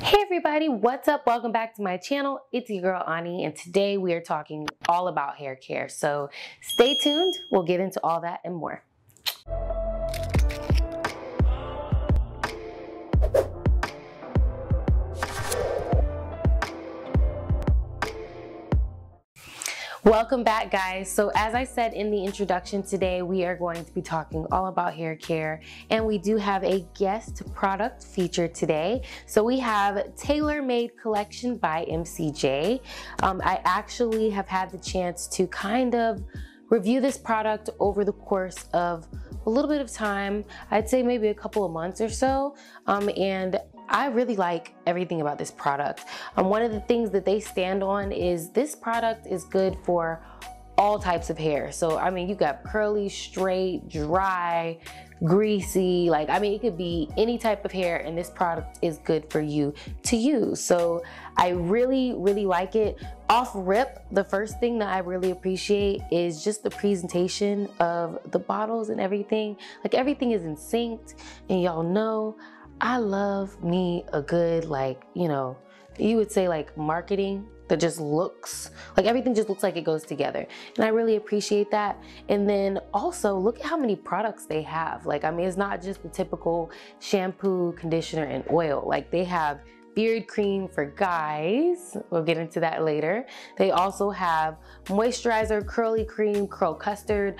Hey everybody, what's up? Welcome back to my channel. It's your girl Ani, and today we are talking all about hair care. So stay tuned, we'll get into all that and more. Welcome back, guys. So as I said in the introduction, today we are going to be talking all about hair care, and we do have a guest product featured today. So we have Tailor Made Collection by MCJ. I actually have had the chance to kind of review this product over the course of a little bit of time. I'd say maybe a couple of months or so, and I really like everything about this product. One of the things that they stand on is this product is good for all types of hair. So I mean, you got curly, straight, dry, greasy, it could be any type of hair, and this product is good for you to use. So I really like it. Off rip, the first thing that I really appreciate is just the presentation of the bottles and everything. Like, everything is in sync, and y'all know I love me a good, you would say marketing that just looks like everything just looks like it goes together, and I really appreciate that. And then also look at how many products they have. It's not just the typical shampoo, conditioner, and oil. They have beard cream for guys, we'll get into that later. They also have moisturizer, curly cream, curl custard.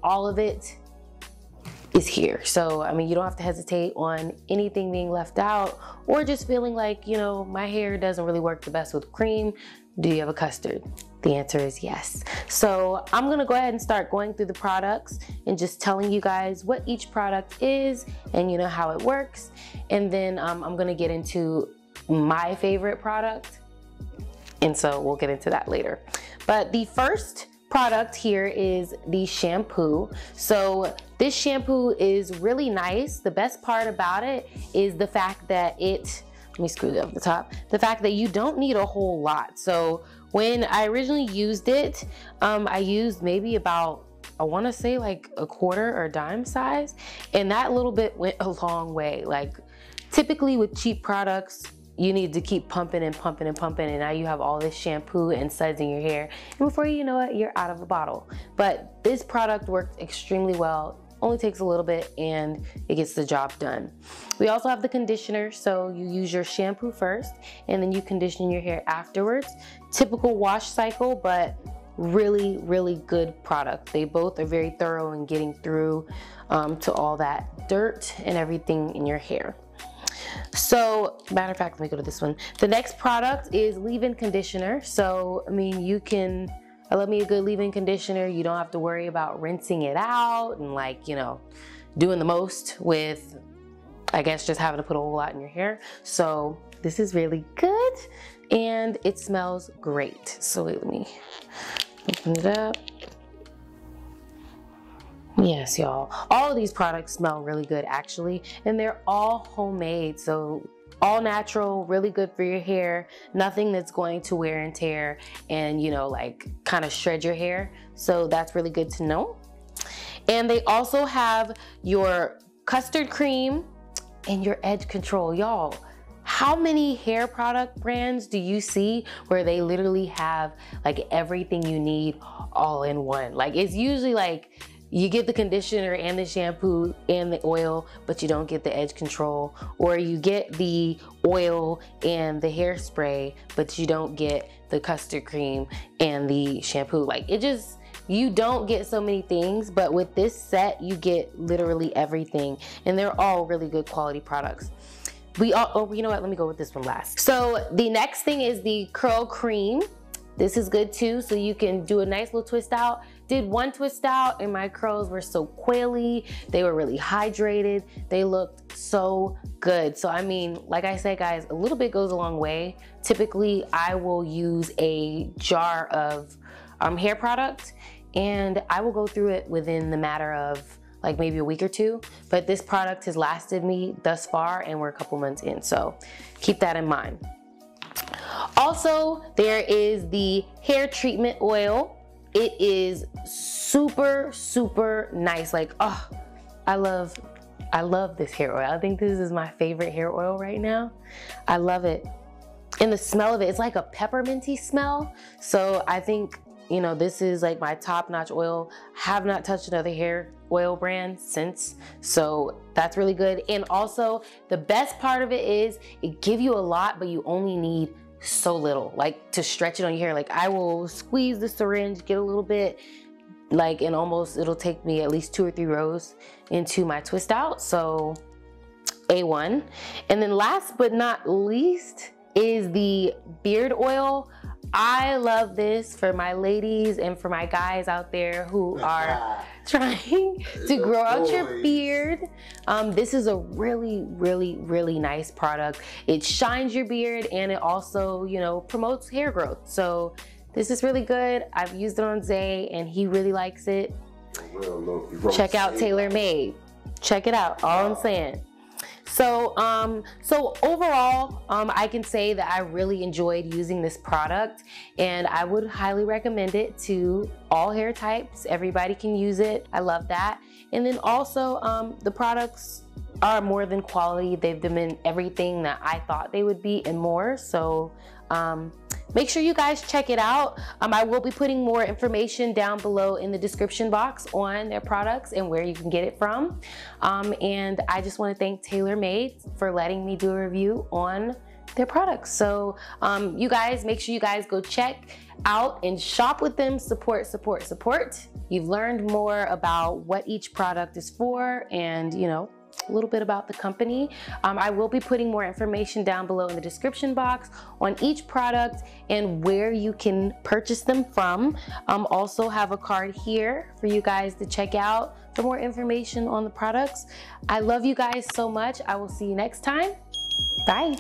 All of it is here. So you don't have to hesitate on anything being left out, or just feeling like, my hair doesn't really work the best with cream. Do you have a custard? The answer is yes. So I'm gonna go ahead and start going through the products and just telling you guys what each product is and how it works. And then I'm gonna get into my favorite product, and so we'll get into that later. But the first product here is the shampoo. So this shampoo is really nice. The best part about it is the fact that let me screw it up the top, the fact that you don't need a whole lot. So when I originally used it, I used maybe about, I want to say a quarter or dime size, and that little bit went a long way. Typically with cheap products, you need to keep pumping and pumping and pumping, and now you have all this shampoo and suds in your hair, and before you know it, you're out of a bottle. But this product worked extremely well. Only takes a little bit and it gets the job done. We also have the conditioner, so you use your shampoo first and then you condition your hair afterwards. Typical wash cycle, but really good product. They both are very thorough in getting through to all that dirt and everything in your hair. So, matter of fact, let me go to this one. The next product is leave-in conditioner. So, I love me a good leave-in conditioner. You don't have to worry about rinsing it out and doing the most with, I guess, just having to put a whole lot in your hair. So this is really good and it smells great. So wait, let me open it up. Yes, y'all, all of these products smell really good actually, and they're all homemade. So all natural, really good for your hair, nothing that's going to wear and tear and kind of shred your hair. So that's really good to know. And they also have your custard cream and your edge control. Y'all, how many hair product brands do you see where they literally have everything you need all in one? It's usually you get the conditioner and the shampoo and the oil, but you don't get the edge control, or you get the oil and the hairspray, but you don't get the custard cream and the shampoo. You don't get so many things, but with this set, you get literally everything, and they're all really good quality products. You know what, let me go with this one last. So the next thing is the curl cream. This is good too, so you can do a nice little twist out. Did one twist out and my curls were so coily. They were really hydrated. They looked so good. So like I said, guys, a little bit goes a long way. Typically, I will use a jar of hair product, and I will go through it within the matter of maybe a week or two. But this product has lasted me thus far, and we're a couple months in, so keep that in mind. Also, there is the hair treatment oil. It is super nice. I love I love this hair oil. I think this is my favorite hair oil right now. I love it. And the smell of it, it's like a pepperminty smell. So I think, you know, this is like my top-notch oil. Have not touched another hair oil brand since, so that's really good. And also, the best part of it is it gives you a lot, but you only need so little, like to stretch it on your hair. Like I will squeeze the syringe, get a little bit, like, and almost it'll take me at least 2 or 3 rows into my twist out. So A1. And then last but not least is the beard oil. I love this for my ladies and for my guys out there who are trying to grow out your beard. This is a really, really, really nice product. It shines your beard and it also, you know, promotes hair growth. So this is really good. I've used it on Zay and he really likes it. Check out Tailor Made. Check it out, all I'm saying. So, so overall, I can say that I really enjoyed using this product and I would highly recommend it to all hair types. Everybody can use it. I love that. And then also, the products are more than quality. They've been everything that I thought they would be and more. So, make sure you guys check it out. I will be putting more information down below in the description box on their products and where you can get it from. And I just want to thank Tailor Made for letting me do a review on their products. So you guys, make sure you guys go check out and shop with them. Support, support, support. You've learned more about what each product is for and, you know, a little bit about the company. I will be putting more information down below in the description box on each product and where you can purchase them from. Also have a card here for you guys to check out for more information on the products. I love you guys so much. I will see you next time. Bye.